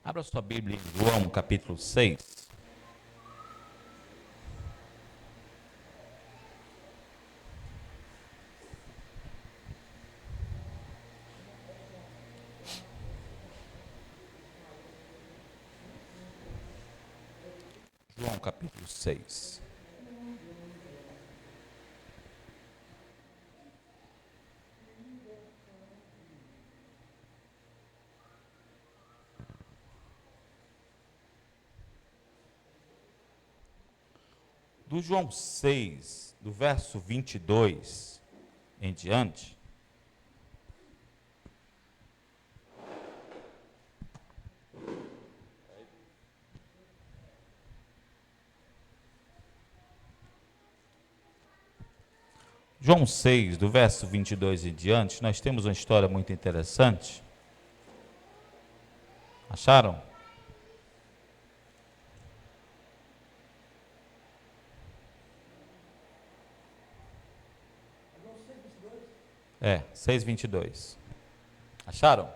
Abra sua Bíblia em João, capítulo 6. João, capítulo 6. Do João 6, do verso 22 em diante, João 6, do verso 22 em diante, nós temos uma história muito interessante. Acharam? É, 6:22. Acharam?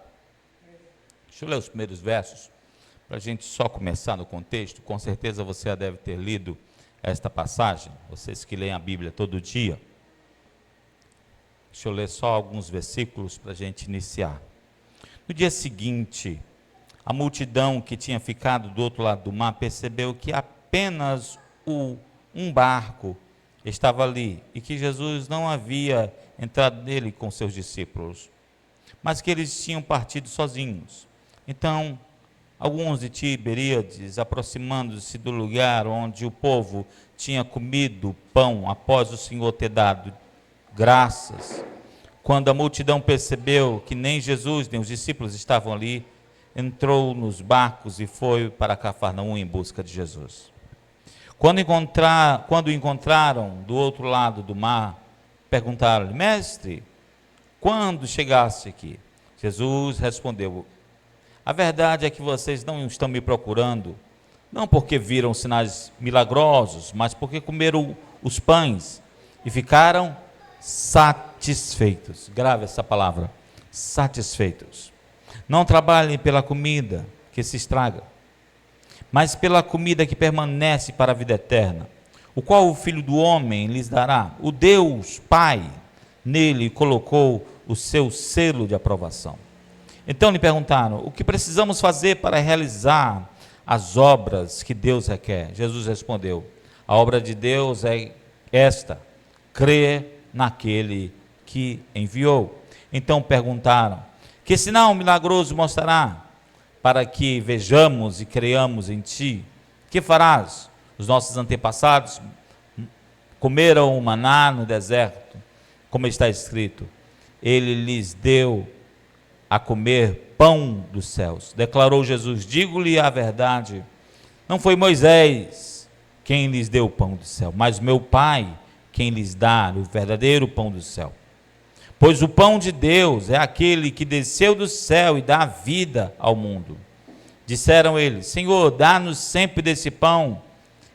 Deixa eu ler os primeiros versos, para a gente só começar no contexto. Com certeza você já deve ter lido esta passagem, vocês que leem a Bíblia todo dia. Deixa eu ler só alguns versículos para a gente iniciar. No dia seguinte, a multidão que tinha ficado do outro lado do mar percebeu que apenas um barco estava ali e que Jesus não havia entrado nele com seus discípulos, mas que eles tinham partido sozinhos. Então, alguns de Tiberíades, aproximando-se do lugar onde o povo tinha comido pão após o Senhor ter dado graças, quando a multidão percebeu que nem Jesus nem os discípulos estavam ali, entrou nos barcos e foi para Cafarnaum em busca de Jesus. Quando o encontraram do outro lado do mar, perguntaram-lhe: Mestre, quando chegaste aqui? Jesus respondeu: a verdade é que vocês não estão me procurando, não porque viram sinais milagrosos, mas porque comeram os pães e ficaram satisfeitos. Grave essa palavra, satisfeitos. Não trabalhem pela comida que se estraga, mas pela comida que permanece para a vida eterna, o qual o Filho do Homem lhes dará. O Deus Pai nele colocou o seu selo de aprovação. Então lhe perguntaram: o que precisamos fazer para realizar as obras que Deus requer? Jesus respondeu: a obra de Deus é esta, crer naquele que enviou. Então perguntaram: que sinal milagroso mostrará para que vejamos e creiamos em ti? Que farás? Os nossos antepassados comeram o maná no deserto, como está escrito: ele lhes deu a comer pão dos céus. Declarou Jesus: digo-lhe a verdade, não foi Moisés quem lhes deu o pão do céu, mas meu Pai quem lhes dá o verdadeiro pão do céu. Pois o pão de Deus é aquele que desceu do céu e dá vida ao mundo. Disseram eles: Senhor, dá-nos sempre desse pão.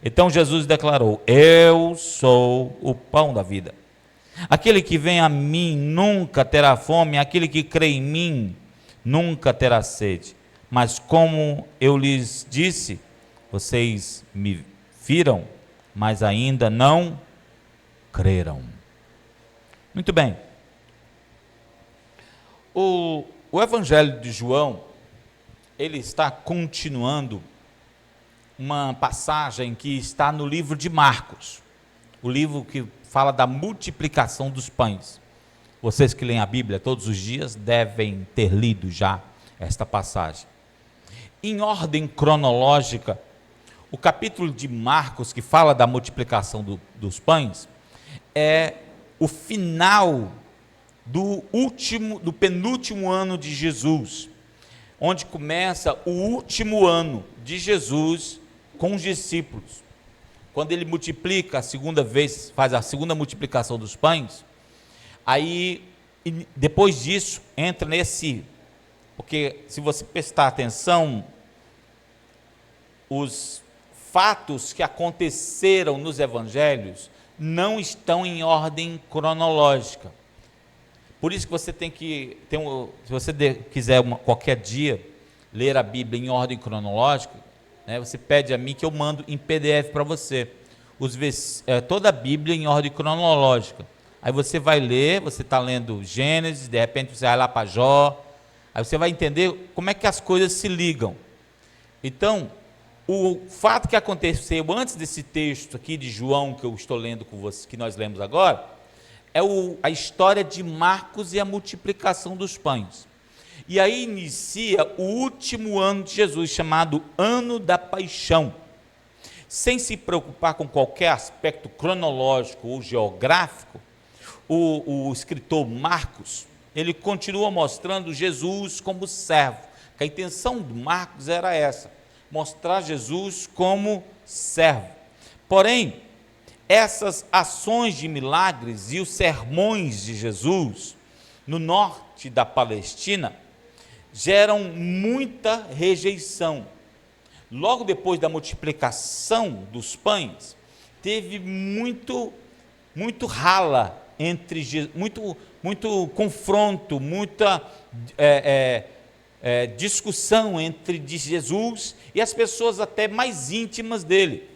Então Jesus declarou: eu sou o pão da vida. Aquele que vem a mim nunca terá fome, aquele que crê em mim nunca terá sede. Mas como eu lhes disse, vocês me viram, mas ainda não creram. Muito bem. O Evangelho de João, ele está continuando uma passagem que está no livro de Marcos, o livro que fala da multiplicação dos pães. Vocês que leem a Bíblia todos os dias devem ter lido já esta passagem. Em ordem cronológica, o capítulo de Marcos, que fala da multiplicação dos pães, é o final do penúltimo ano de Jesus, onde começa o último ano de Jesus com os discípulos. Quando ele multiplica a segunda vez, faz a segunda multiplicação dos pães, aí depois disso entra nesse, porque se você prestar atenção, os fatos que aconteceram nos evangelhos não estão em ordem cronológica. Por isso que você tem que se você quiser qualquer dia ler a Bíblia em ordem cronológica, né, você pede a mim que eu mando em PDF para você, toda a Bíblia em ordem cronológica. Aí você vai ler, você está lendo Gênesis, de repente você vai lá para Jó, aí você vai entender como é que as coisas se ligam. Então, o fato que aconteceu antes desse texto aqui de João, que eu estou lendo com você, que nós lemos agora, é a história de Marcos e a multiplicação dos pães. E aí inicia o último ano de Jesus, chamado Ano da Paixão. Sem se preocupar com qualquer aspecto cronológico ou geográfico, o escritor Marcos, ele continua mostrando Jesus como servo. A intenção de Marcos era essa, mostrar Jesus como servo. Porém, essas ações de milagres e os sermões de Jesus no norte da Palestina geram muita rejeição. Logo depois da multiplicação dos pães, teve muito rala muito confronto, muita discussão entre Jesus e as pessoas até mais íntimas dele.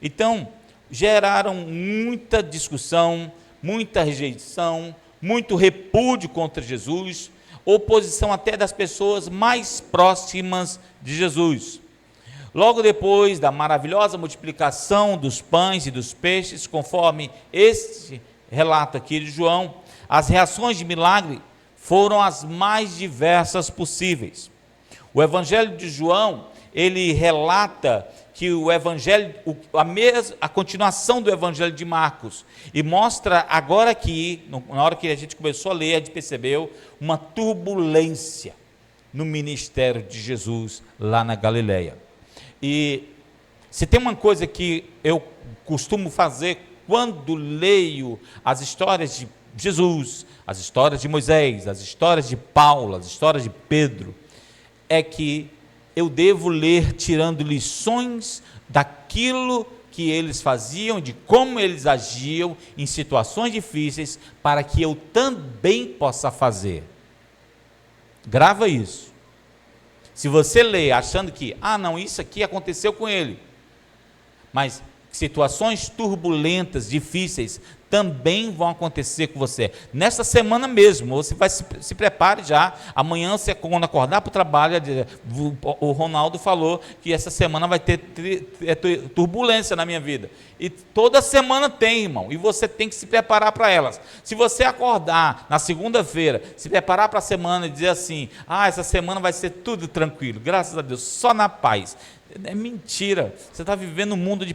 Então, geraram muita discussão, muita rejeição, muito repúdio contra Jesus, oposição até das pessoas mais próximas de Jesus. Logo depois da maravilhosa multiplicação dos pães e dos peixes, conforme este relato aqui de João, as reações de milagre foram as mais diversas possíveis. O Evangelho de João, ele relata que o Evangelho, a continuação do Evangelho de Marcos, e mostra agora aqui, na hora que a gente começou a ler, a gente percebeu uma turbulência no ministério de Jesus lá na Galileia. E se tem uma coisa que eu costumo fazer quando leio as histórias de Jesus, as histórias de Moisés, as histórias de Paulo, as histórias de Pedro, é que eu devo ler tirando lições daquilo que eles faziam, de como eles agiam em situações difíceis, para que eu também possa fazer. Grava isso. Se você lê achando que, não, isso aqui aconteceu com ele, mas situações turbulentas, difíceis, também vão acontecer com você. Nesta semana mesmo, você vai se prepare já. Amanhã, você, quando acordar para o trabalho, o Ronaldo falou que essa semana vai ter turbulência na minha vida. E toda semana tem, irmão, e você tem que se preparar para elas. Se você acordar na segunda-feira, se preparar para a semana e dizer assim, essa semana vai ser tudo tranquilo, graças a Deus, só na paz. É mentira, você está vivendo um mundo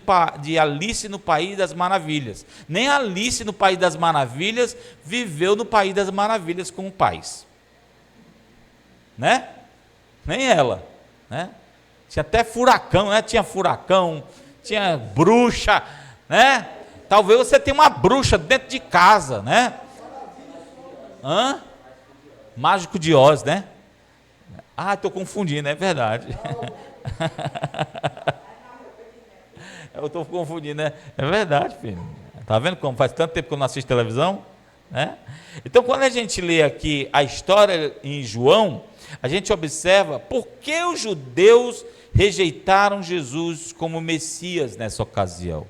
de Alice no País das Maravilhas. Nem Alice no País das Maravilhas viveu no País das Maravilhas com pais, né? Nem ela, né? Tinha até furacão, né? Tinha furacão, tinha bruxa, né? Talvez você tenha uma bruxa dentro de casa, né? Mágico de Oz, né? Estou confundindo, é verdade. Eu estou confundindo, né? É verdade, filho. Está vendo como faz tanto tempo que eu não assisto televisão? Né? Então, quando a gente lê aqui a história em João, a gente observa por que os judeus rejeitaram Jesus como Messias nessa ocasião.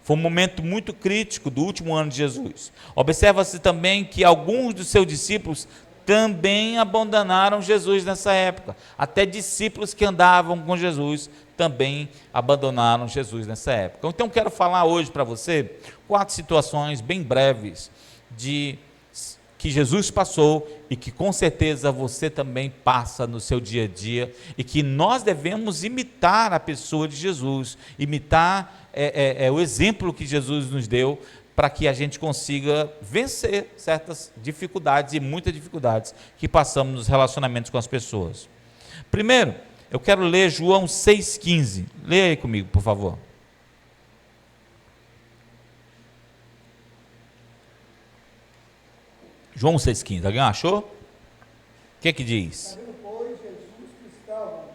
Foi um momento muito crítico do último ano de Jesus. Observa-se também que alguns dos seus discípulos também abandonaram Jesus nessa época. Até discípulos que andavam com Jesus também abandonaram Jesus nessa época. Então quero falar hoje para você 4 situações bem breves que Jesus passou e que com certeza você também passa no seu dia a dia, e que nós devemos imitar a pessoa de Jesus, imitar o exemplo que Jesus nos deu, para que a gente consiga vencer certas dificuldades e muitas dificuldades que passamos nos relacionamentos com as pessoas. Primeiro, eu quero ler João 6,15. Leia aí comigo, por favor. João 6,15. Alguém achou? O que que diz? Sabendo, pois, Jesus que estava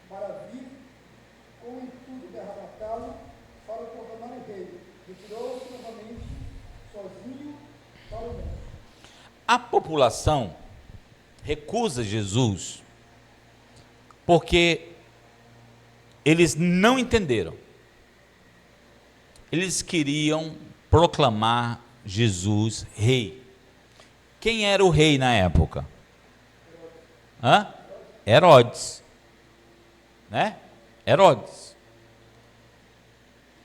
para vir com o intuito de arrebatá-lo para o tornar rei, retirou-se novamente sozinho para o monte. A população recusa Jesus porque eles não entenderam. Eles queriam proclamar Jesus rei. Quem era o rei na época? Herodes, né? Herodes.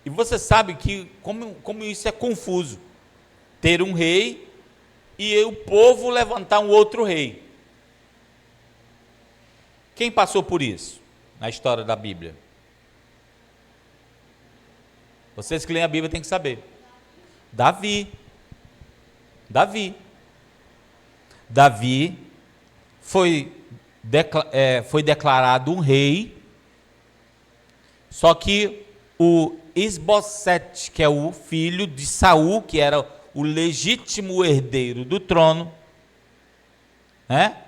E você sabe que como isso é confuso, ter um rei e o povo levantar um outro rei. Quem passou por isso na história da Bíblia? Vocês que leem a Bíblia têm que saber. Davi foi declarado um rei, só que o Isbosete, que é o filho de Saul, que era o legítimo herdeiro do trono, né?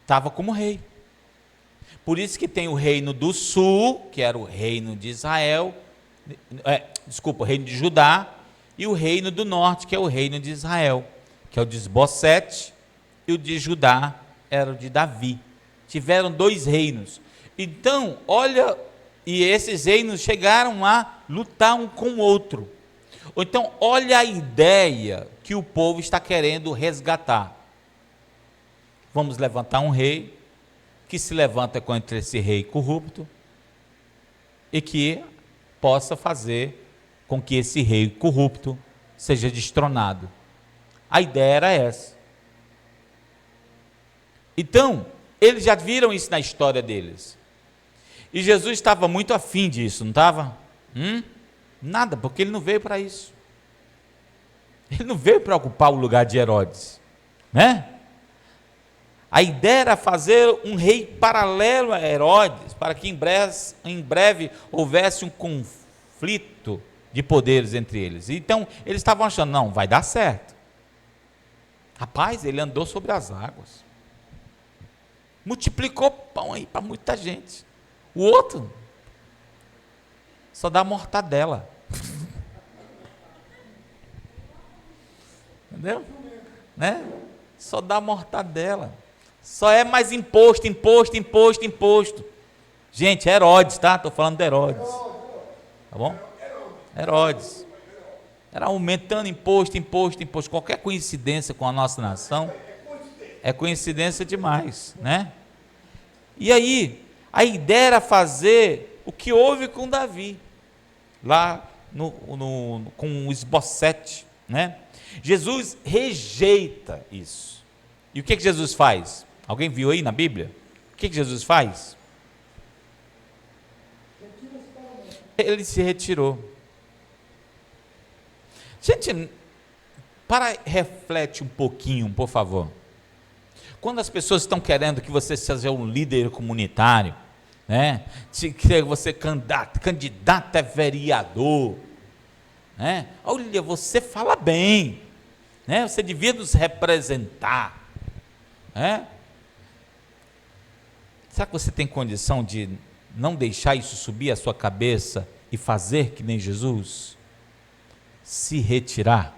Estava como rei. Por isso que tem o reino do sul, que era o reino de Israel, o reino de Judá, e o reino do norte, que é o reino de Israel, que é o de Isbosete, e o de Judá era o de Davi. Tiveram 2 reinos. Então, olha, e esses reinos chegaram a lutar um com o outro. Ou então, olha a ideia que o povo está querendo resgatar. Vamos levantar um rei, que se levanta contra esse rei corrupto, e que possa fazer com que esse rei corrupto seja destronado. A ideia era essa. Então, eles já viram isso na história deles. E Jesus estava muito afim disso, não estava? Nada, porque ele não veio para isso. Ele não veio para ocupar o lugar de Herodes, né? A ideia era fazer um rei paralelo a Herodes, para que em breve houvesse um conflito de poderes entre eles. Então, eles estavam achando, não, vai dar certo. Rapaz, ele andou sobre as águas. Multiplicou pão aí para muita gente. O outro só dá mortadela. Entendeu? Né? Só dá mortadela. Só é mais imposto. Gente, Herodes, tá? Estou falando de Herodes. Tá bom? Herodes. Era aumentando imposto. Qualquer coincidência com a nossa nação é coincidência demais, né? E aí, a ideia era fazer o que houve com Davi, lá com o Isbosete, né? Jesus rejeita isso. E o que Jesus faz? Alguém viu aí na Bíblia? O que Jesus faz? Ele se retirou. Gente, reflete um pouquinho, por favor. Quando as pessoas estão querendo que você seja um líder comunitário, né? Que você candidato a vereador, né? Olha, você fala bem, né? Você devia nos representar, né? Será que você tem condição de não deixar isso subir a sua cabeça e fazer que nem Jesus? Se retirar?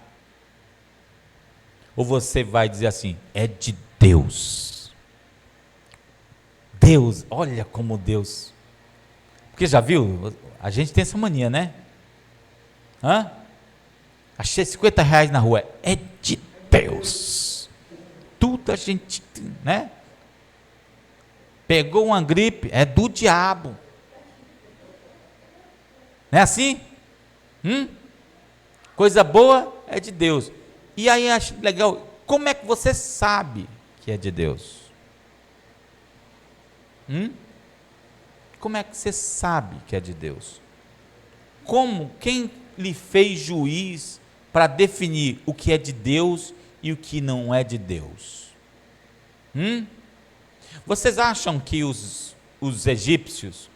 Ou você vai dizer assim, é de Deus. Deus, olha como Deus. Porque já viu? A gente tem essa mania, né? Achei R$50 na rua. É de Deus. Tudo a gente, né? Pegou uma gripe, é do diabo. Não é assim? Coisa boa é de Deus. E aí acho legal, como é que você sabe que é de Deus? Como é que você sabe que é de Deus? Quem lhe fez juiz para definir o que é de Deus e o que não é de Deus? Vocês acham que os egípcios,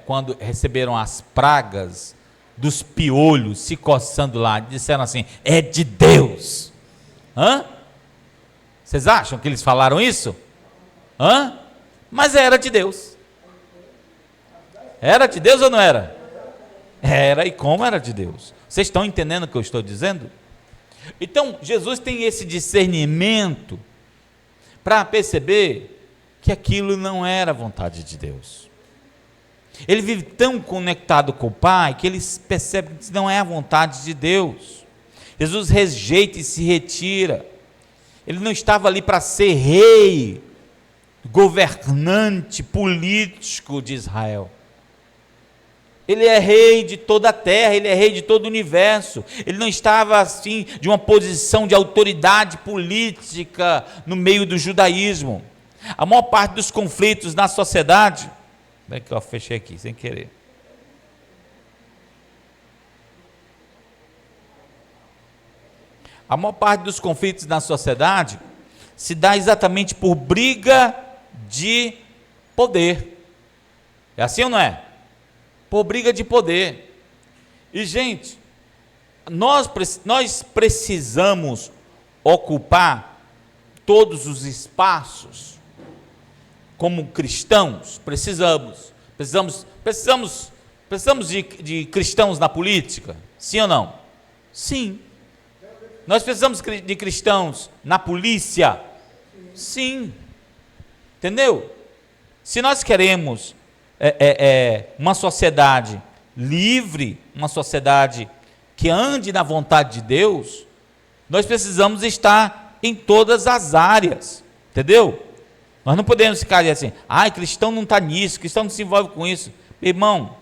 quando receberam as pragas dos piolhos se coçando lá, disseram assim, é de Deus? Vocês acham que eles falaram isso? Mas era de Deus. Era de Deus ou não era? Era, e como era de Deus? Vocês estão entendendo o que eu estou dizendo? Então, Jesus tem esse discernimento para perceber que aquilo não era a vontade de Deus. Ele vive tão conectado com o Pai que ele percebe que não é a vontade de Deus. Jesus rejeita e se retira. Ele não estava ali para ser rei, governante, político de Israel. Ele é rei de toda a terra, ele é rei de todo o universo. Ele não estava assim de uma posição de autoridade política no meio do judaísmo. A maior parte dos conflitos na sociedade, bem que eu fechei aqui sem querer. A maior parte dos conflitos na sociedade se dá exatamente por briga de poder. É assim ou não é? Por briga de poder. E, gente, nós precisamos ocupar todos os espaços como cristãos. Precisamos de cristãos na política? Sim ou não? Sim. Nós precisamos de cristãos na polícia? Sim. Entendeu? Se nós queremos uma sociedade livre, uma sociedade que ande na vontade de Deus, nós precisamos estar em todas as áreas, entendeu? Nós não podemos ficar assim, cristão não está nisso, cristão não se envolve com isso. Irmão,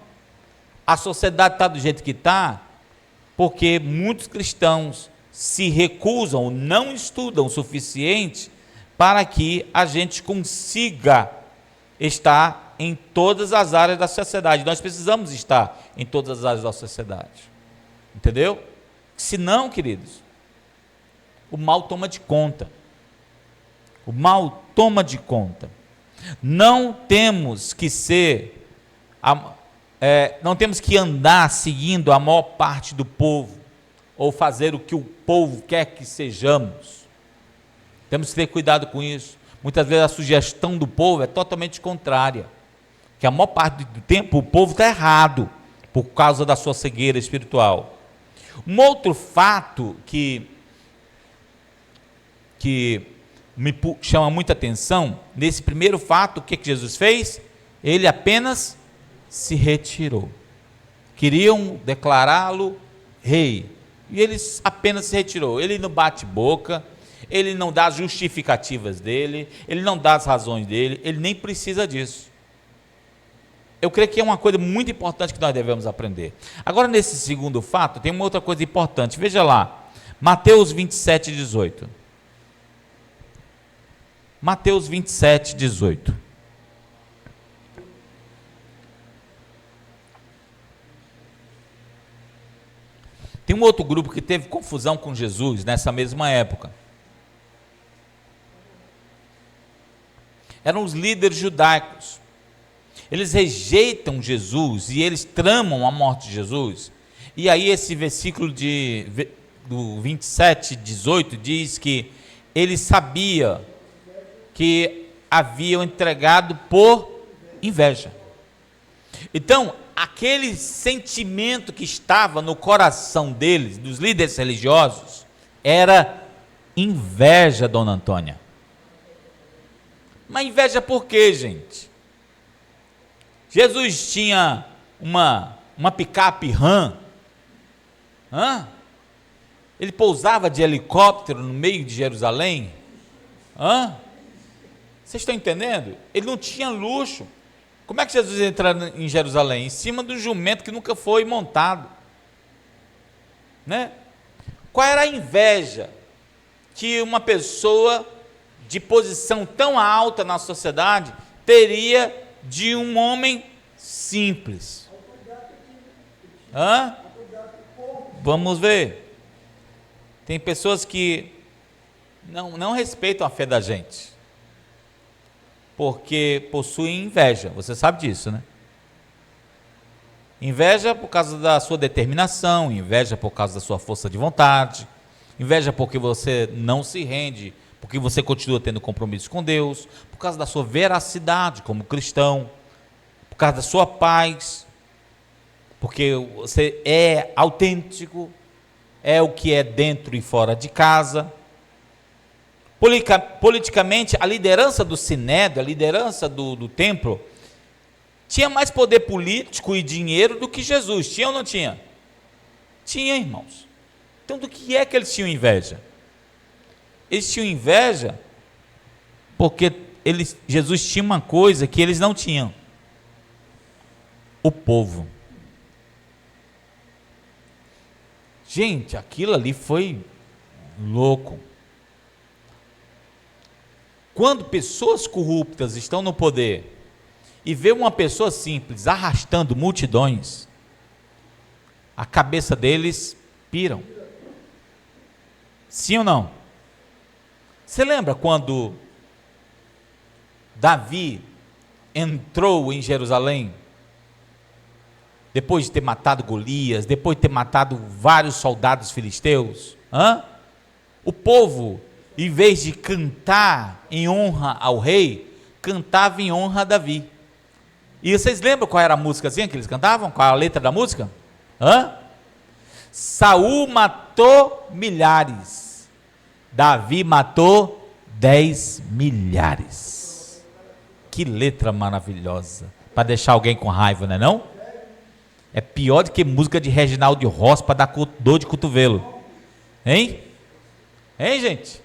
a sociedade está do jeito que está, porque muitos cristãos se recusam ou não estudam o suficiente para que a gente consiga estar em todas as áreas da sociedade. Nós precisamos estar em todas as áreas da sociedade. Entendeu? Senão, queridos, o mal toma de conta. O mal toma de conta. Não temos que não temos que andar seguindo a maior parte do povo, ou fazer o que o povo quer que sejamos. Temos que ter cuidado com isso. Muitas vezes a sugestão do povo é totalmente contrária, que a maior parte do tempo o povo está errado, por causa da sua cegueira espiritual. Um outro fato que me chama muita atenção, nesse primeiro fato, o que Jesus fez? Ele apenas se retirou. Queriam declará-lo rei, e ele apenas se retirou. Ele não bate boca, ele não dá as justificativas dele, ele não dá as razões dele, ele nem precisa disso. Eu creio que é uma coisa muito importante que nós devemos aprender. Agora, nesse segundo fato, tem uma outra coisa importante. Veja lá, Mateus 27, 18. Mateus 27, 18. Tem um outro grupo que teve confusão com Jesus nessa mesma época. Eram os líderes judaicos. Eles rejeitam Jesus e eles tramam a morte de Jesus. E aí esse versículo do 27, 18 diz que ele sabia que haviam entregado por inveja. Então, aquele sentimento que estava no coração deles, dos líderes religiosos, era inveja, dona Antônia. Mas inveja por quê, gente? Jesus tinha uma picape Ram. Ele pousava de helicóptero no meio de Jerusalém. Vocês estão entendendo? Ele não tinha luxo. Como é que Jesus entra em Jerusalém? Em cima do jumento que nunca foi montado. Né? Qual era a inveja que uma pessoa de posição tão alta na sociedade teria de um homem simples? Vamos ver. Tem pessoas que não respeitam a fé da gente, porque possuem inveja. Você sabe disso, né? Inveja por causa da sua determinação, inveja por causa da sua força de vontade, inveja porque você não se rende, porque você continua tendo compromisso com Deus, por causa da sua veracidade como cristão, por causa da sua paz, porque você é autêntico, é o que é dentro e fora de casa. Politicamente, a liderança do Sinédrio, a liderança do templo, tinha mais poder político e dinheiro do que Jesus. Tinha ou não tinha? Tinha, irmãos. Então, do que é que eles tinham inveja? Eles tinham inveja porque Jesus tinha uma coisa que eles não tinham: o povo. Gente, aquilo ali foi louco. Quando pessoas corruptas estão no poder e vê uma pessoa simples arrastando multidões, a cabeça deles piram. Sim ou não? Você lembra quando Davi entrou em Jerusalém, depois de ter matado Golias, depois de ter matado vários soldados filisteus? O povo, em vez de cantar em honra ao rei, cantava em honra a Davi. E vocês lembram qual era a músicazinha que eles cantavam? Qual a letra da música? Saul matou milhares, Davi matou 10 milhares. Que letra maravilhosa, para deixar alguém com raiva, não é não? É pior do que música de Reginaldo Rossi para dar dor de cotovelo. Hein, gente?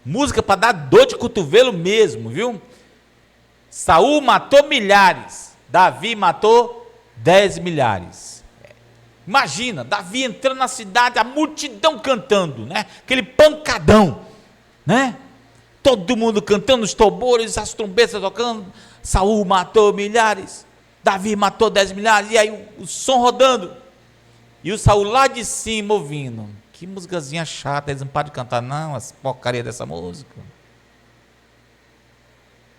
Música para dar dor de cotovelo mesmo, viu? Saul matou milhares, Davi matou 10 milhares. Imagina, Davi entrando na cidade, a multidão cantando, né? Aquele pancadão, né? Todo mundo cantando, os tambores, as trombetas tocando. Saul matou milhares, Davi matou 10 milhares, e aí o som rodando. E o Saul lá de cima ouvindo. Que musicazinha chata, eles não param de cantar não, as porcaria dessa música.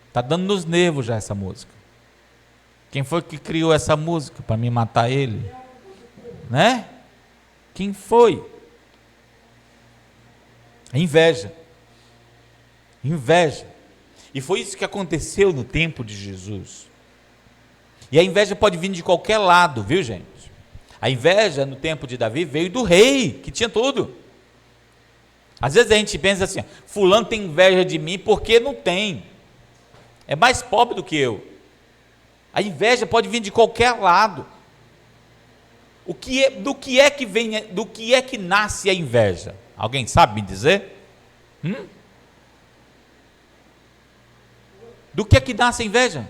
Está dando nos nervos já essa música. Quem foi que criou essa música para me matar ele? Né? Quem foi? Inveja. Inveja. E foi isso que aconteceu no tempo de Jesus. E a inveja pode vir de qualquer lado, viu, gente? A inveja no tempo de Davi veio do rei, que tinha tudo. Às vezes a gente pensa assim: fulano tem inveja de mim porque não tem, é mais pobre do que eu. A inveja pode vir de qualquer lado. Do que é que nasce a inveja? Alguém sabe me dizer? Do que é que nasce a inveja?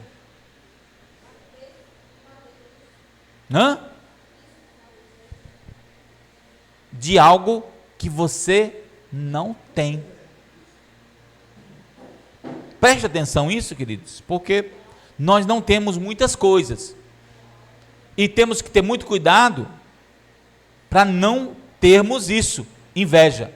De algo que você não tem. Preste atenção nisso, queridos, porque nós não temos muitas coisas e temos que ter muito cuidado para não termos isso, inveja.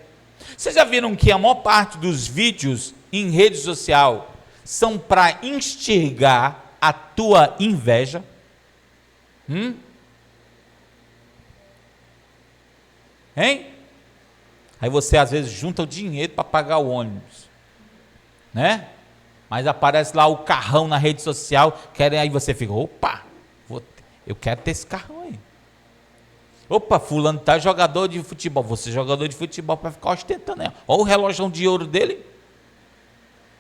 Vocês já viram que a maior parte dos vídeos em rede social são para instigar a tua inveja? Hein? Aí você às vezes junta o dinheiro para pagar o ônibus, né? Mas aparece lá o carrão na rede social, aí você fica: opa, eu quero ter esse carrão aí. Opa, fulano tá jogador de futebol, você jogador de futebol para ficar ostentando, né? Olha o relógio de ouro dele.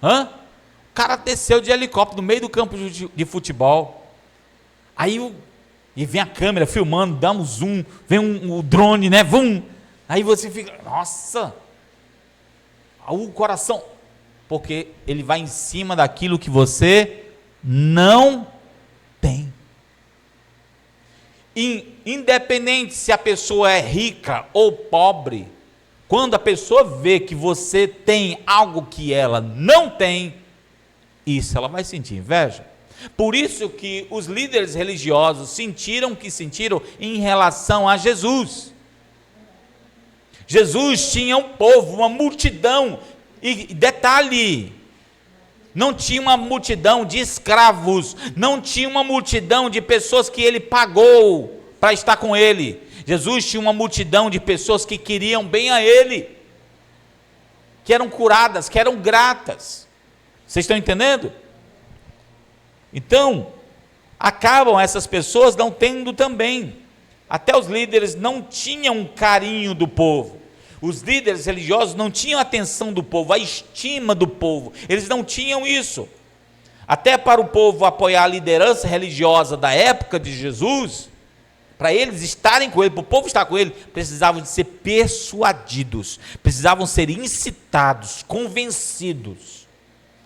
O cara desceu de helicóptero no meio do campo de futebol. Aí e vem a câmera filmando, dá um zoom, vem o drone, né? Vum. Aí você fica: nossa, o coração, porque ele vai em cima daquilo que você não tem. Independente se a pessoa é rica ou pobre, quando a pessoa vê que você tem algo que ela não tem, isso ela vai sentir inveja. Por isso que os líderes religiosos sentiram o que sentiram em relação a Jesus. Jesus tinha um povo, uma multidão, e detalhe, não tinha uma multidão de escravos, não tinha uma multidão de pessoas que ele pagou para estar com ele. Jesus tinha uma multidão de pessoas que queriam bem a ele, que eram curadas, que eram gratas. Vocês estão entendendo? Então, acabam essas pessoas não tendo também. Até os líderes não tinham carinho do povo. Os líderes religiosos não tinham a atenção do povo, a estima do povo, eles não tinham isso. Até para o povo apoiar a liderança religiosa da época de Jesus, para eles estarem com ele, para o povo estar com ele, precisavam de ser persuadidos, precisavam ser incitados, convencidos.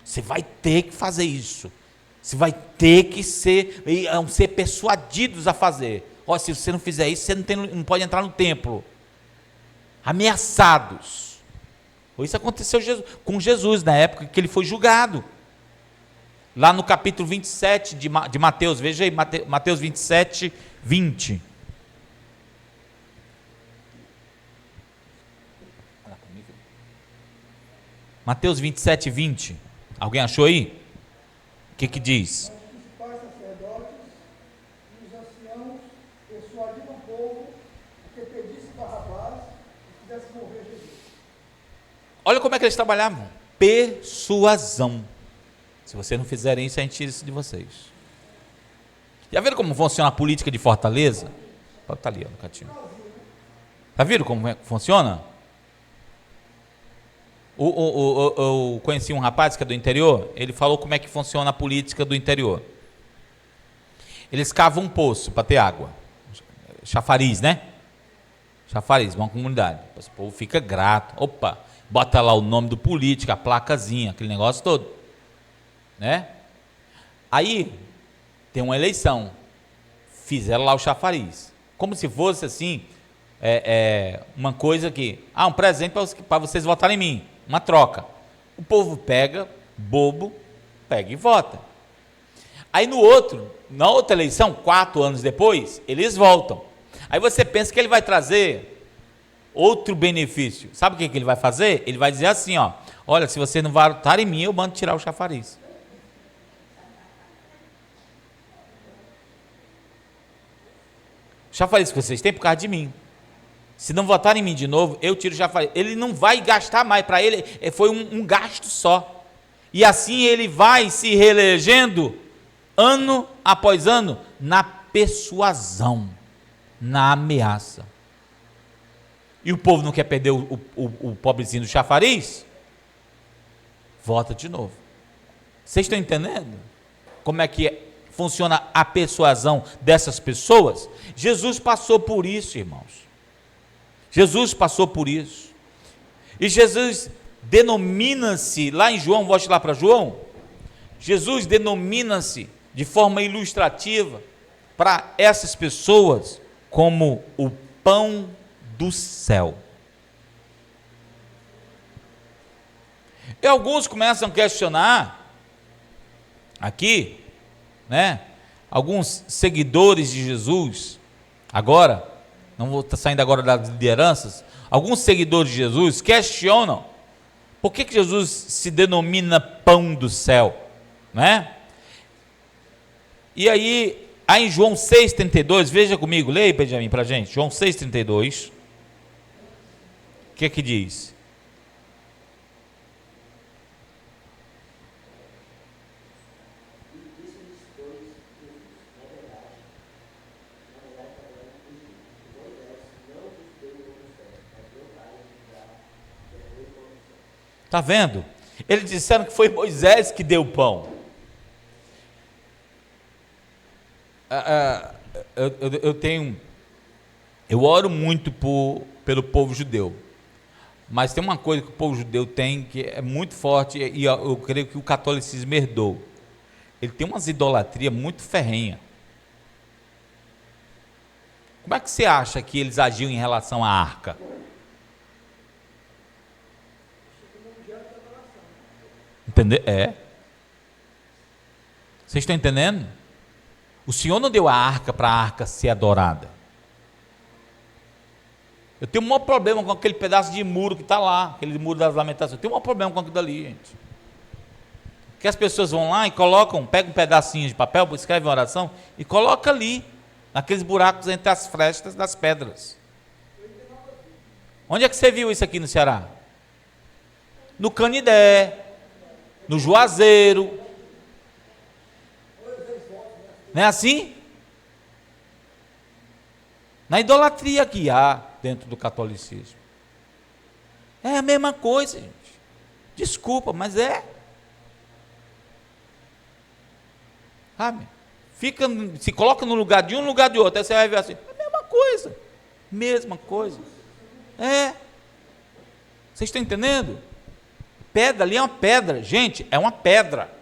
Você vai ter que fazer isso, você vai ter que ser persuadidos a fazer. Ó, se você não fizer isso, você não pode entrar no templo. Ameaçados. Isso aconteceu com Jesus na época que ele foi julgado. Lá no capítulo 27 de Mateus, veja aí, Mateus 27, 20. Mateus 27, 20. Alguém achou aí? O que diz? Os principais sacerdotes e os anciãos persuadiram o povo que pedisse Barrabás e fizesse morrer Jesus. Olha como é que eles trabalhavam. Persuasão. Se vocês não fizerem isso, a gente tira isso de vocês. Já viram como funciona a política de Fortaleza? Está ali, ó, no cantinho. Está vendo como funciona? Eu conheci um rapaz que é do interior, ele falou como é que funciona a política do interior. Eles cavam um poço para ter água. Chafariz, né? Chafariz, uma comunidade. O povo fica grato. Opa, bota lá o nome do político, a placazinha, aquele negócio todo. Né? Aí tem uma eleição, fizeram lá o chafariz, como se fosse assim, uma coisa que, um presente para vocês votarem em mim, uma troca. O povo pega, bobo, pega e vota. Aí na outra eleição, 4 anos depois, eles voltam. Aí você pensa que ele vai trazer outro benefício. Sabe o que ele vai fazer? Ele vai dizer assim, ó, olha, se vocês não votarem em mim, eu mando tirar o chafariz. Chafariz que vocês têm por causa de mim. Se não votarem em mim de novo, eu tiro o chafariz. Ele não vai gastar mais, para ele foi um gasto só. E assim ele vai se reelegendo, ano após ano, na persuasão, na ameaça. E o povo não quer perder o pobrezinho do chafariz? Vota de novo. Vocês estão entendendo como é que funciona a persuasão dessas pessoas? Jesus passou por isso, irmãos. Jesus passou por isso. E Jesus denomina-se, lá em João, volte lá para João, Jesus denomina-se de forma ilustrativa para essas pessoas como o pão do céu. E alguns começam a questionar aqui, né? Alguns seguidores de Jesus, agora, não vou estar saindo agora das lideranças, alguns seguidores de Jesus questionam por que Jesus se denomina pão do céu, né? E aí em João 6,32, veja comigo, leia Benjamin para a gente, João 6,32, o que diz? Está vendo? Eles disseram que foi Moisés que deu o pão. Eu oro muito pelo povo judeu, mas tem uma coisa que o povo judeu tem que é muito forte, e eu creio que o catolicismo herdou. Ele tem umas idolatrias muito ferrenhas. Como é que você acha que eles agiam em relação à arca? Entender? Vocês estão entendendo? O Senhor não deu a arca para a arca ser adorada. Eu tenho um maior problema com aquele pedaço de muro que está lá, aquele muro das lamentações. Eu tenho um maior problema com aquilo dali, gente. Que as pessoas vão lá e colocam, pegam um pedacinho de papel, escrevem uma oração e colocam ali, naqueles buracos entre as frestas das pedras. Onde é que você viu isso aqui no Ceará? No Canidé, no Juazeiro. Não é assim? Na idolatria que há dentro do catolicismo. É a mesma coisa, gente. Desculpa, mas é. Sabe? Se coloca no lugar de um, no lugar de outro. Aí você vai ver assim, é a mesma coisa. Mesma coisa. É. Vocês estão entendendo? Pedra ali é uma pedra. Gente, é uma pedra.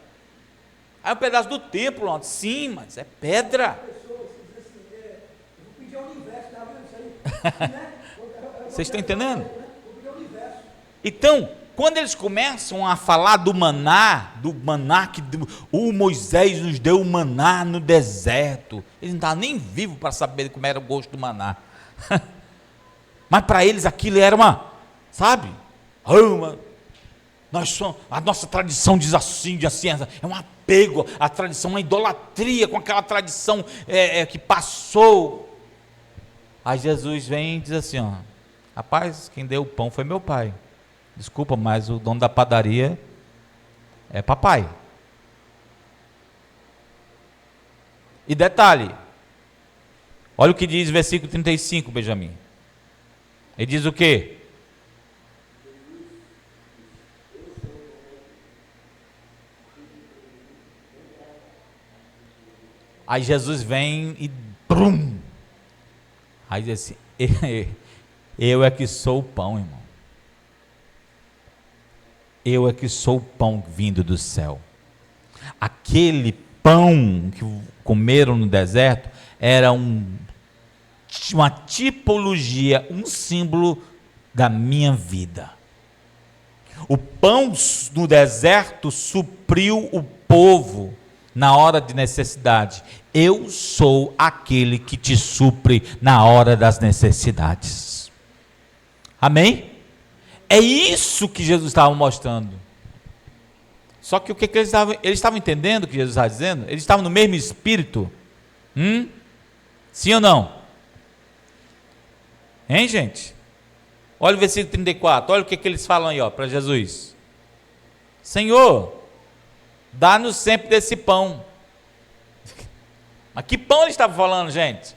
Aí um pedaço do templo, ó, sim, mas é pedra. Vocês estão entendendo? Então, quando eles começam a falar do maná que o Moisés nos deu o maná no deserto, eles não estavam nem vivos para saber como era o gosto do maná. Mas para eles aquilo era uma, sabe? A nossa tradição diz assim, é um apego à tradição, uma idolatria com aquela tradição que passou. Aí Jesus vem e diz assim, ó, rapaz, quem deu o pão foi meu pai. Desculpa, mas o dono da padaria é papai. E detalhe, olha o que diz o versículo 35, Benjamin. Ele diz o quê? Aí Jesus vem e brum. Aí diz assim, eu é que sou o pão, irmão. Eu é que sou o pão vindo do céu. Aquele pão que comeram no deserto era uma tipologia, um símbolo da minha vida. O pão no deserto supriu o povo na hora de necessidade. Eu sou aquele que te supre na hora das necessidades. Amém? É isso que Jesus estava mostrando. Só que o que eles estavam entendendo o que Jesus estava dizendo? Eles estavam no mesmo espírito? Sim ou não? Hein, gente? Olha o versículo 34, olha o que eles falam aí para Jesus. Senhor, dá-nos sempre desse pão. Mas que pão eles estavam falando, gente?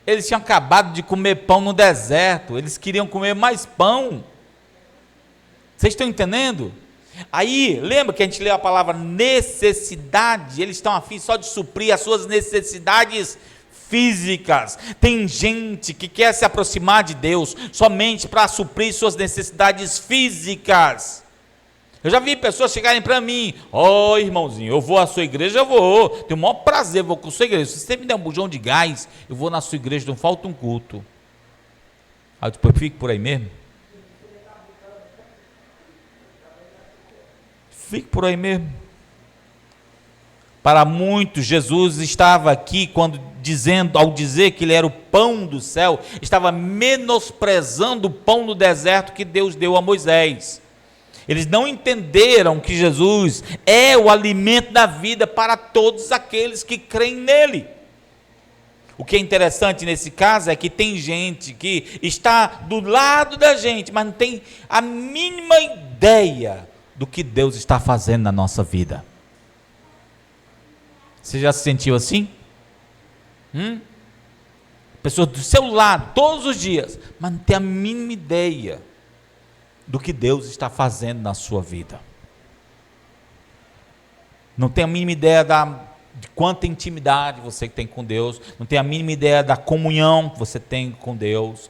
Eles tinham acabado de comer pão no deserto, eles queriam comer mais pão. Vocês estão entendendo? Aí, lembra que a gente leu a palavra necessidade? Eles estão a fim só de suprir as suas necessidades físicas. Tem gente que quer se aproximar de Deus somente para suprir suas necessidades físicas. Eu já vi pessoas chegarem para mim, irmãozinho, eu vou à sua igreja, eu vou, tenho o maior prazer, vou com a sua igreja, se você me der um bujão de gás, eu vou na sua igreja, não falta um culto. Aí depois fique por aí mesmo. Fique por aí mesmo. Para muitos, Jesus estava aqui ao dizer que ele era o pão do céu, estava menosprezando o pão do deserto que Deus deu a Moisés. Eles não entenderam que Jesus é o alimento da vida para todos aqueles que creem nele. O que é interessante nesse caso é que tem gente que está do lado da gente, mas não tem a mínima ideia do que Deus está fazendo na nossa vida. Você já se sentiu assim? Pessoas do seu lado, todos os dias, mas não tem a mínima ideia do que Deus está fazendo na sua vida. Não tem a mínima ideia de quanta intimidade você tem com Deus, não tem a mínima ideia da comunhão que você tem com Deus,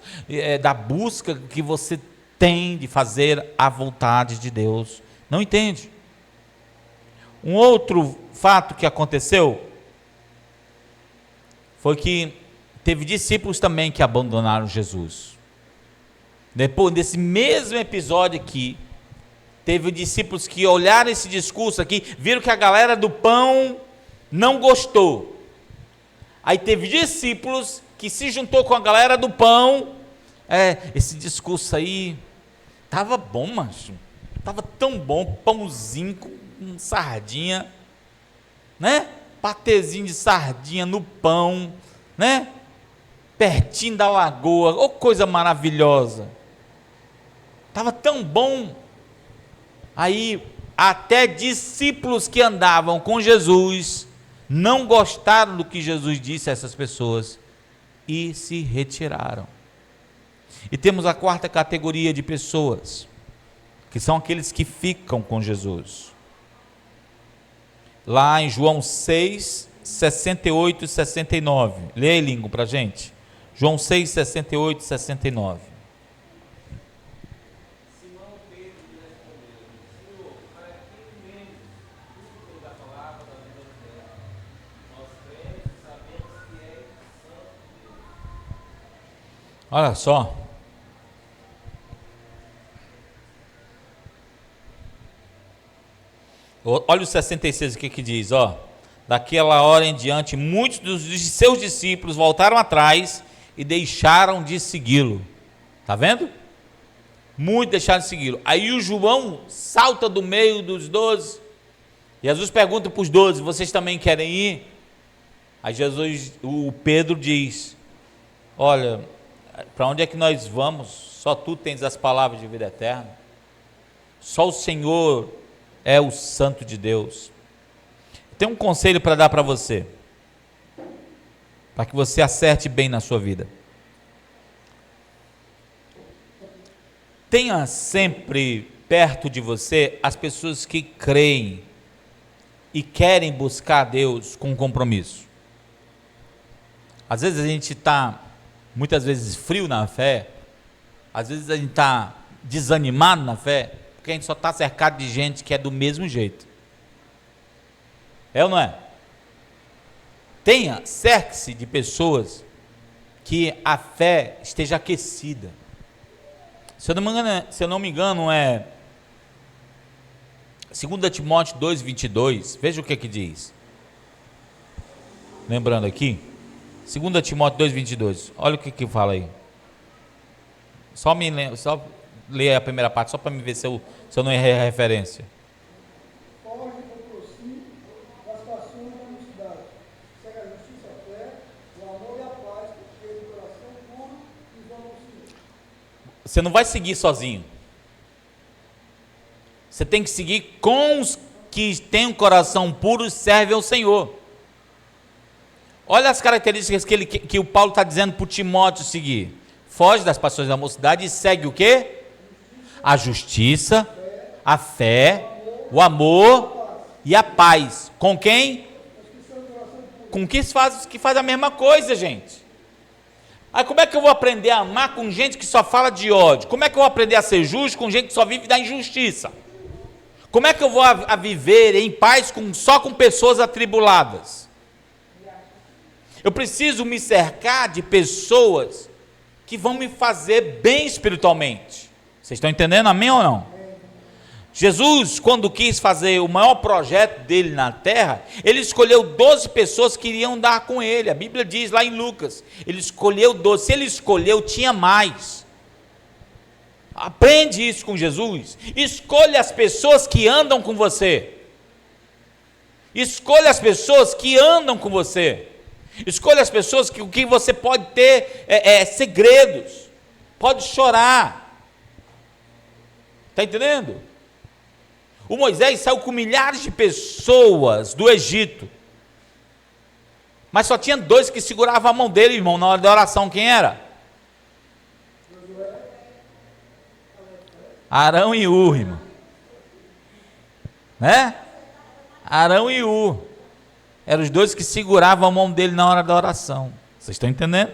da busca que você tem de fazer a vontade de Deus. Não entende? Um outro fato que aconteceu foi que teve discípulos também que abandonaram Jesus. Depois desse mesmo episódio aqui, teve discípulos que olharam esse discurso aqui, viram que a galera do pão não gostou. Aí teve discípulos que se juntou com a galera do pão. Esse discurso aí estava bom, macho. Estava tão bom, pãozinho com sardinha, né? Patezinho de sardinha no pão, né? Pertinho da lagoa, coisa maravilhosa. Estava tão bom. Aí até discípulos que andavam com Jesus não gostaram do que Jesus disse a essas pessoas e se retiraram. E temos a quarta categoria de pessoas, que são aqueles que ficam com Jesus. Lá em João 6, 68 e 69. Lê aí, Lingo, para a gente. João 6, 68 e 69. Simão Pedro lhe respondeu: Senhor, para quem menos tudo da palavra da vida eterna? Nós cremos e sabemos que és o Santo de Deus. Olha só. Olha o 66, o que diz, ó. Daquela hora em diante, muitos dos seus discípulos voltaram atrás e deixaram de segui-lo. Está vendo? Muitos deixaram de segui-lo. Aí o João salta do meio dos 12. E Jesus pergunta para os 12, vocês também querem ir? Aí o Pedro diz, olha, para onde é que nós vamos? Só tu tens as palavras de vida eterna. Só o Senhor é o Santo de Deus. Tem um conselho para dar para você, para que você acerte bem na sua vida. Tenha sempre perto de você as pessoas que creem e querem buscar a Deus com compromisso. Às vezes a gente está, muitas vezes, frio na fé, às vezes a gente está desanimado na fé, porque a gente só está cercado de gente que é do mesmo jeito. É ou não é? Cerque-se de pessoas que a fé esteja aquecida. Se eu não me engano, é 2 Timóteo 2, 22. Veja o que diz. Lembrando aqui, 2 Timóteo 2, 22. Olha o que fala aí. Só ler a primeira parte, só para me ver se eu não errei a referência. Você não vai seguir sozinho. Você tem que seguir com os que têm um coração puro e servem ao Senhor. Olha as características que o Paulo está dizendo para o Timóteo seguir. Foge das paixões da mocidade e segue o quê? A justiça, a fé, o amor e a paz. Com quem? Com que faz a mesma coisa, gente. Aí como é que eu vou aprender a amar com gente que só fala de ódio? Como é que eu vou aprender a ser justo com gente que só vive da injustiça? Como é que eu vou a viver em paz só com pessoas atribuladas? Eu preciso me cercar de pessoas que vão me fazer bem espiritualmente. Vocês estão entendendo? Amém ou não? Jesus, quando quis fazer o maior projeto dele na terra, ele escolheu 12 pessoas que iriam andar com ele. A Bíblia diz lá em Lucas, ele escolheu 12. Se ele escolheu, tinha mais. Aprende isso com Jesus. Escolha as pessoas que andam com você. Escolha as pessoas que andam com você. Escolha as pessoas que você pode ter segredos, pode chorar. Está entendendo? O Moisés saiu com milhares de pessoas do Egito, mas só tinha 2 que seguravam a mão dele, irmão, na hora da oração. Quem era? Arão e Ur, irmão. Né? Arão e Ur. Eram os 2 que seguravam a mão dele na hora da oração. Vocês estão entendendo?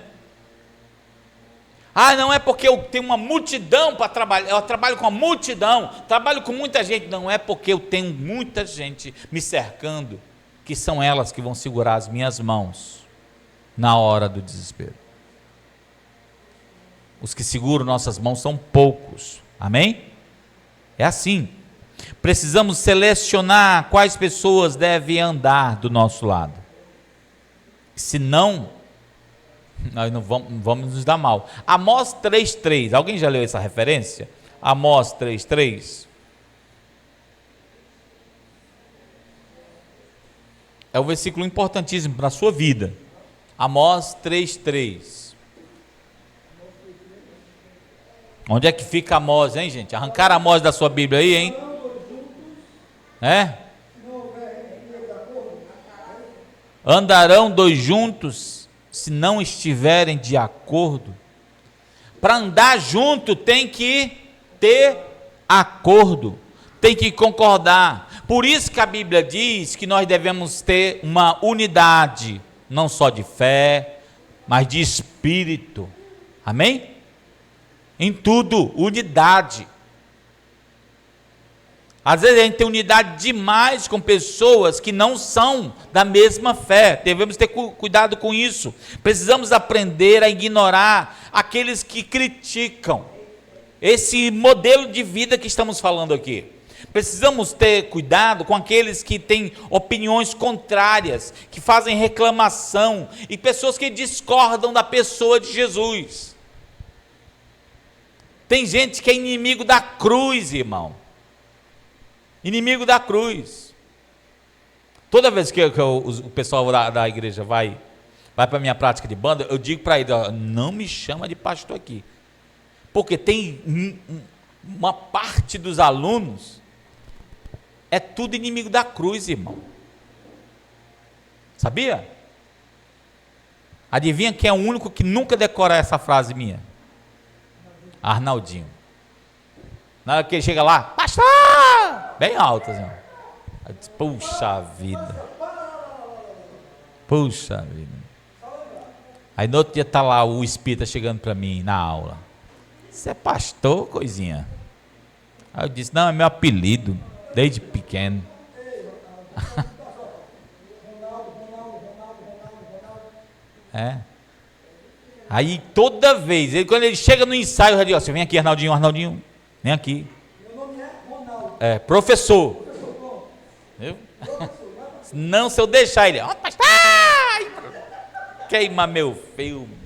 Ah, não é porque eu tenho uma multidão para trabalhar, eu trabalho com a multidão, trabalho com muita gente. Não é porque eu tenho muita gente me cercando, que são elas que vão segurar as minhas mãos na hora do desespero. Os que seguram nossas mãos são poucos, amém? É assim. Precisamos selecionar quais pessoas devem andar do nosso lado. Senão, nós não vamos nos dar mal. Amós 3,3. Alguém já leu essa referência? Amós 3,3. É um versículo importantíssimo para a sua vida. Amós 3,3. Onde é que fica Amós, hein, gente? Arrancaram Amós da sua Bíblia aí, hein? Andarão 2 juntos se não estiverem de acordo. Para andar junto tem que ter acordo, tem que concordar. Por isso que a Bíblia diz que nós devemos ter uma unidade, não só de fé, mas de espírito. Amém? Em tudo, unidade. Às vezes a gente tem unidade demais com pessoas que não são da mesma fé. Devemos ter cuidado com isso. Precisamos aprender a ignorar aqueles que criticam esse modelo de vida que estamos falando aqui. Precisamos ter cuidado com aqueles que têm opiniões contrárias, que fazem reclamação, e pessoas que discordam da pessoa de Jesus. Tem gente que é inimigo da cruz, irmão. Inimigo da cruz. Toda vez que o pessoal da igreja vai para a minha prática de banda, eu digo para ele, ó, não me chama de pastor aqui. Porque tem uma parte dos alunos, é tudo inimigo da cruz, irmão. Sabia? Adivinha quem é o único que nunca decora essa frase minha? Arnaldinho. Na hora que ele chega lá, pastor! Bem alto, assim. Eu disse, puxa vida. Puxa vida. Aí no outro dia está lá o espírita chegando para mim na aula. Você é pastor, coisinha? Aí eu disse, não, é meu apelido, desde pequeno. É. Aí toda vez, quando ele chega no ensaio, eu já digo, você vem aqui, Arnaldinho, vem aqui. Meu nome é Ronaldo. É, professor. Viu? Não, se eu deixar ele, ó, pastor, queima meu filme.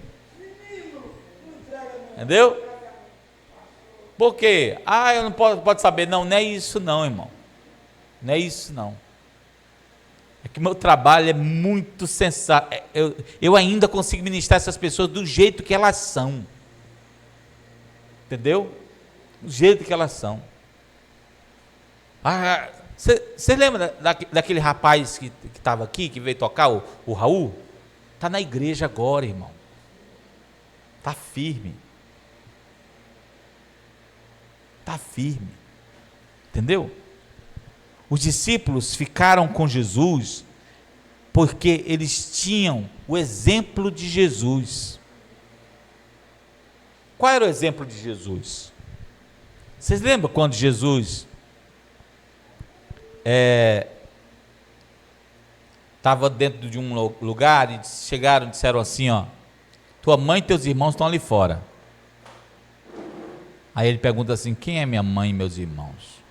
Entendeu? Por quê? Eu não pode saber. Não é isso não, irmão. Não é isso não. É que o meu trabalho é muito sensato. Eu ainda consigo ministrar essas pessoas do jeito que elas são. Entendeu? Do jeito que elas são. Você lembra daquele rapaz que estava aqui, que veio tocar, o Raul? Está na igreja agora, irmão. Está firme. Está firme. Entendeu? Os discípulos ficaram com Jesus porque eles tinham o exemplo de Jesus. Qual era o exemplo de Jesus? Vocês lembram quando Jesus estava dentro de um lugar e chegaram e disseram assim, ó, tua mãe e teus irmãos estão ali fora. Aí ele pergunta assim, quem é minha mãe e meus irmãos?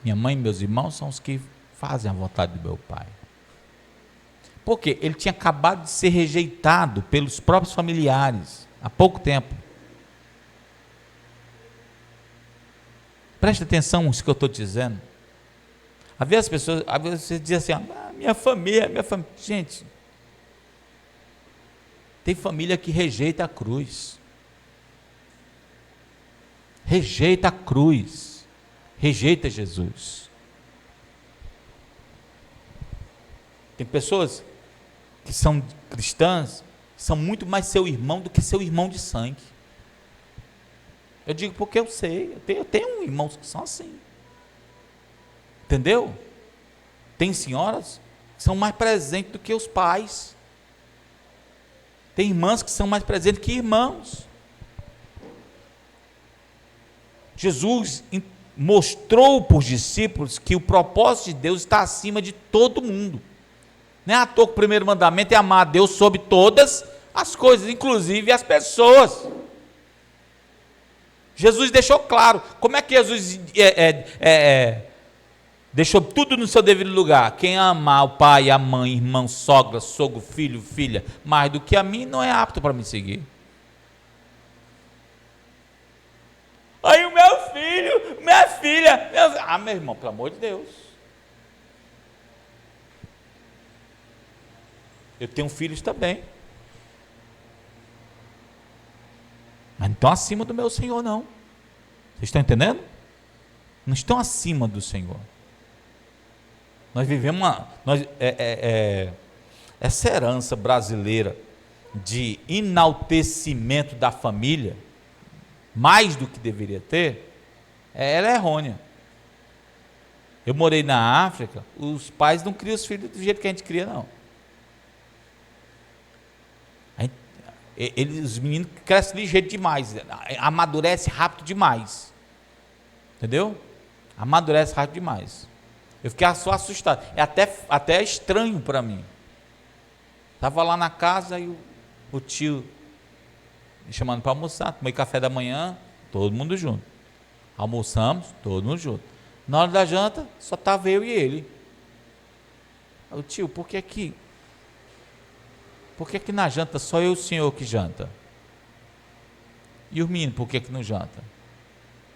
Minha mãe e meus irmãos são os que fazem a vontade do meu Pai. Por quê? Ele tinha acabado de ser rejeitado pelos próprios familiares, há pouco tempo. Preste atenção nisso que eu estou dizendo. Às vezes você diz assim, minha família. Gente, tem família que rejeita a cruz. Rejeita a cruz. Rejeita Jesus. Tem pessoas que são cristãs, são muito mais seu irmão do que seu irmão de sangue. Eu digo porque eu sei, eu tenho irmãos que são assim. Entendeu? Tem senhoras que são mais presentes do que os pais. Tem irmãs que são mais presentes que irmãos. Jesus mostrou para os discípulos que o propósito de Deus está acima de todo mundo. Não é à toa que o primeiro mandamento é amar a Deus sobre todas as coisas, inclusive as pessoas. Jesus deixou claro. Como é que Jesus deixou tudo no seu devido lugar? Quem amar o pai, a mãe, irmão, sogra, sogro, filho, filha, mais do que a mim, não é apto para me seguir. Aí o meu filho, minha filha, meu irmão, pelo amor de Deus. Eu tenho filhos também. Mas não estão acima do meu Senhor, não. Vocês estão entendendo? Não estão acima do Senhor. Nós vivemos essa herança brasileira de enaltecimento da família, mais do que deveria ter, ela é errônea. Eu morei na África, os pais não criam os filhos do jeito que a gente cria, não. Os meninos crescem ligeiro demais, amadurece rápido demais, entendeu? Amadurece rápido demais. Eu fiquei só assustado, é até estranho para mim. Estava lá na casa e o tio me chamando para almoçar, tomei café da manhã, todo mundo junto. Almoçamos, todo mundo junto. Na hora da janta, só estava eu e ele. O tio, por que que na janta só eu e o senhor que janta? E os meninos, por que não janta?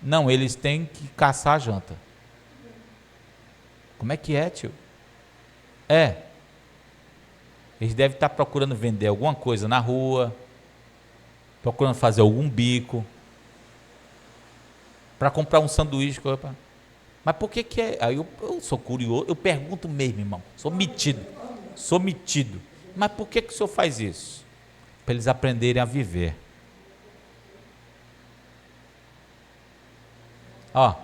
Não, eles têm que caçar a janta. Como é que é, tio? Eles devem estar procurando vender alguma coisa na rua, procurando fazer algum bico, para comprar um sanduíche. Mas por que é? Aí eu sou curioso, eu pergunto mesmo, irmão, sou metido. Mas por que o senhor faz isso? Para eles aprenderem a viver. Ó,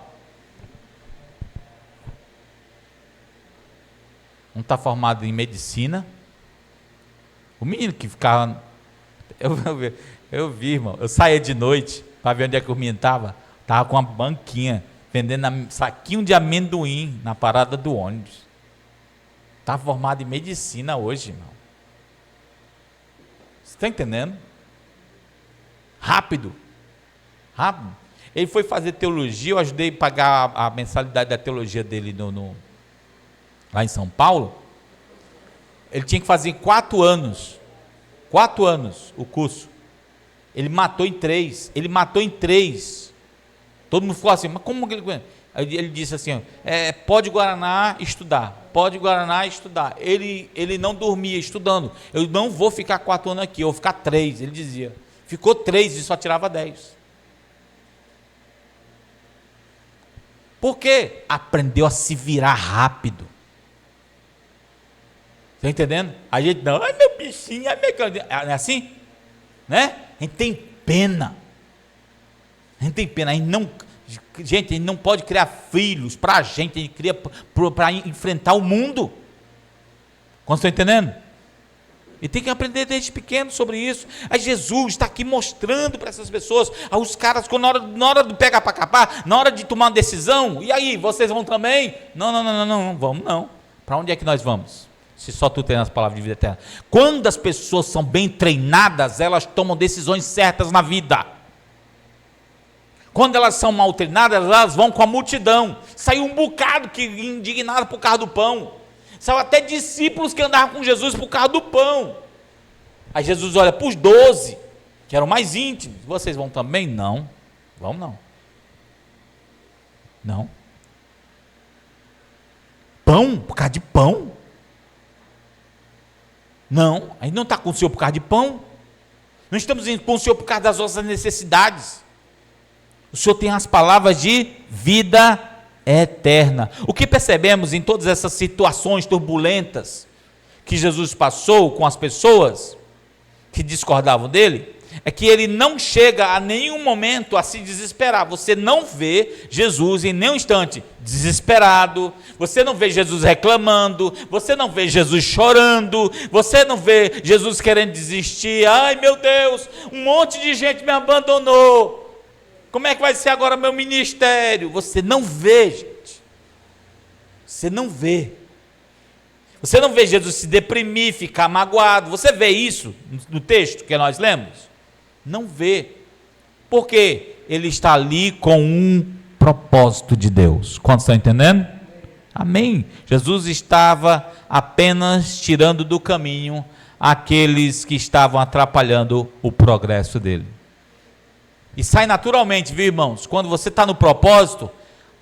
um está formado em medicina. O menino que ficava, eu vi, irmão, eu saía de noite para ver onde é que o menino estava com uma banquinha, vendendo saquinho de amendoim na parada do ônibus. Está formado em medicina hoje, irmão. Você está entendendo? Rápido. Ele foi fazer teologia, eu ajudei a pagar a mensalidade da teologia dele lá em São Paulo. Ele tinha que fazer 4 anos o curso. Ele matou em 3. Todo mundo ficou assim, mas como que ele... Ele disse assim, pode Guaraná estudar. Ele não dormia estudando. Eu não vou ficar 4 anos aqui, eu vou ficar 3, ele dizia. Ficou 3 e só tirava 10. Por quê? Aprendeu a se virar rápido. Está entendendo? A gente não, ai meu bichinho, ai meu... Não é assim? Né? A gente tem pena. A gente não pode criar filhos para a gente cria para enfrentar o mundo. Quando estão entendendo? E tem que aprender desde pequeno sobre isso. Aí Jesus está aqui mostrando para essas pessoas, os caras, na hora de pegar para capar, na hora de tomar uma decisão, e aí, vocês vão também? Não, vamos não. Para onde é que nós vamos? Se só tu tens as palavras de vida eterna. Quando as pessoas são bem treinadas, elas tomam decisões certas na vida. Quando elas são mal treinadas, elas vão com a multidão. Saiu um bocado que indignado por causa do pão. Saiu até discípulos que andavam com Jesus por causa do pão. Aí Jesus olha para os 12, que eram mais íntimos. Vocês vão também? Não. Vamos não. Não. Pão? Por causa de pão? Não. A gente não está com o Senhor por causa de pão. Não estamos indo com o Senhor por causa das nossas necessidades. O Senhor tem as palavras de vida eterna. O que percebemos em todas essas situações turbulentas que Jesus passou com as pessoas que discordavam dele, é que ele não chega a nenhum momento a se desesperar. Você não vê Jesus em nenhum instante desesperado, você não vê Jesus reclamando, você não vê Jesus chorando, você não vê Jesus querendo desistir. Ai meu Deus, um monte de gente me abandonou, como é que vai ser agora meu ministério? Você não vê, gente. Você não vê. Você não vê Jesus se deprimir, ficar magoado. Você vê isso no texto que nós lemos? Não vê. Por quê? Ele está ali com um propósito de Deus. Quantos estão entendendo? Amém. Jesus estava apenas tirando do caminho aqueles que estavam atrapalhando o progresso dele. E sai naturalmente, viu, irmãos? Quando você está no propósito,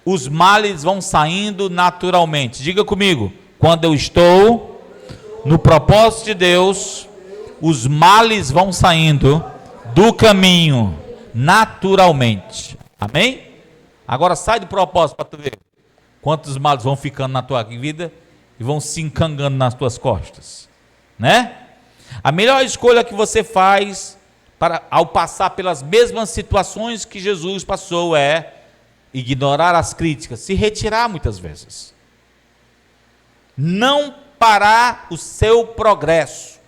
os males vão saindo naturalmente. Diga comigo, quando eu estou no propósito de Deus, os males vão saindo do caminho naturalmente. Amém? Agora sai do propósito para tu ver quantos males vão ficando na tua vida e vão se encangando nas tuas costas. né? A melhor escolha que você faz ao passar pelas mesmas situações que Jesus passou é ignorar as críticas, se retirar muitas vezes. Não parar o seu progresso.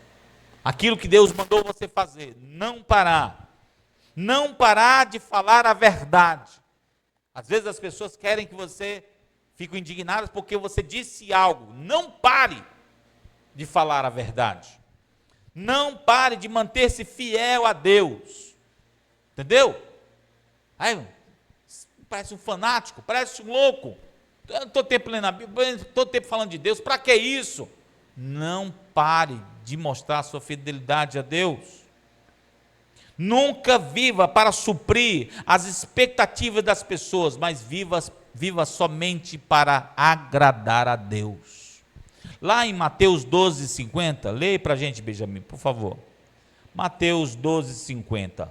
Aquilo que Deus mandou você fazer, não parar. Não parar de falar a verdade. Às vezes as pessoas querem que você fique indignado porque você disse algo. Não pare de falar a verdade. Não pare de manter-se fiel a Deus. Entendeu? Aí, parece um fanático, parece um louco. Eu não estou tempo lendo a Bíblia, estou tempo falando de Deus. Para que isso? Não pare de mostrar sua fidelidade a Deus. Nunca viva para suprir as expectativas das pessoas, mas viva somente para agradar a Deus. Lá em Mateus 12:50, leia para a gente, Benjamin, por favor. Mateus 12:50.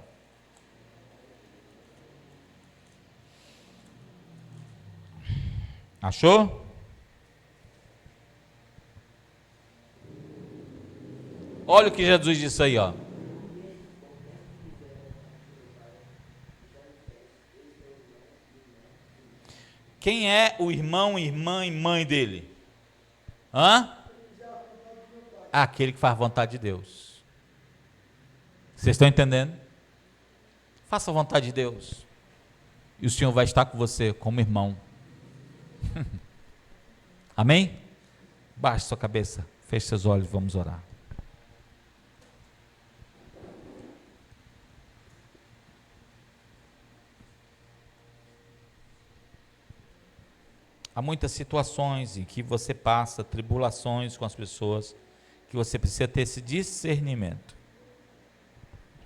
Achou? Olha o que Jesus disse aí, ó. Quem é o irmão, irmã e mãe dele? Aquele que faz a vontade de Deus. Vocês estão entendendo? Faça a vontade de Deus. E o Senhor vai estar com você como irmão. Amém? Baixe sua cabeça, feche seus olhos, vamos orar. Há muitas situações em que você passa tribulações com as pessoas, que você precisa ter esse discernimento,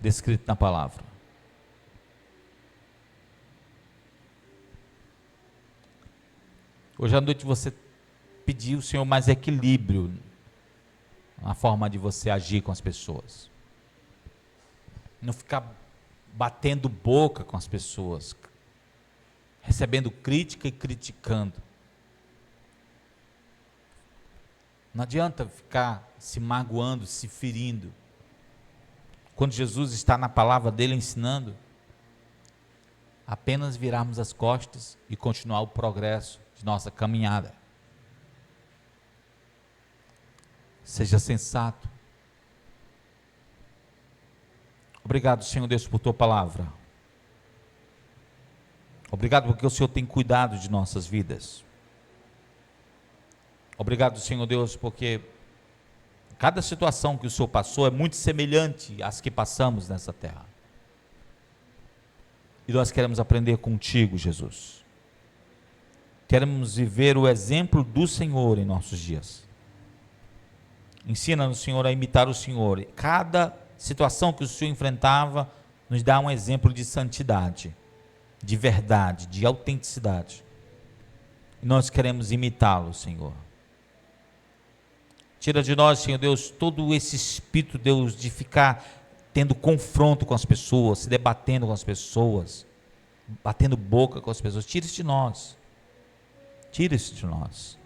descrito na palavra. Hoje à noite você pediu ao Senhor mais equilíbrio na forma de você agir com as pessoas. Não ficar batendo boca com as pessoas, recebendo crítica e criticando. Não adianta ficar se magoando, se ferindo. Quando Jesus está na palavra dele ensinando, apenas virarmos as costas e continuar o progresso de nossa caminhada. Seja sensato. Obrigado, Senhor Deus, por tua palavra. Obrigado porque o Senhor tem cuidado de nossas vidas. Obrigado, Senhor Deus, porque cada situação que o Senhor passou é muito semelhante às que passamos nessa terra. E nós queremos aprender contigo, Jesus. Queremos viver o exemplo do Senhor em nossos dias. Ensina-nos, Senhor, a imitar o Senhor. Cada situação que o Senhor enfrentava nos dá um exemplo de santidade, de verdade, de autenticidade. E nós queremos imitá-lo, Senhor. Tira de nós, Senhor Deus, todo esse espírito, Deus, de ficar tendo confronto com as pessoas, se debatendo com as pessoas, batendo boca com as pessoas. Tira isso de nós. Tira isso de nós.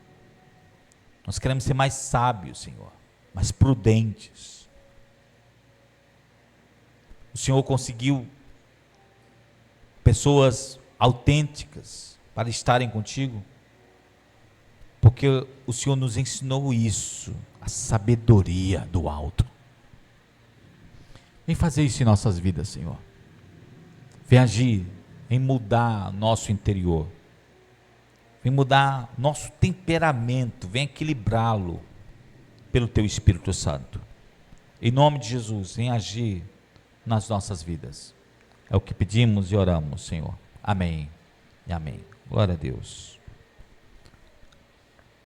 Nós queremos ser mais sábios, Senhor, mais prudentes. O Senhor conseguiu pessoas autênticas para estarem contigo, porque o Senhor nos ensinou isso, a sabedoria do alto. Vem fazer isso em nossas vidas, Senhor. Vem agir em mudar nosso interior. Vem mudar nosso temperamento, vem equilibrá-lo pelo Teu Espírito Santo. Em nome de Jesus, vem agir nas nossas vidas. É o que pedimos e oramos, Senhor. Amém e amém. Glória a Deus.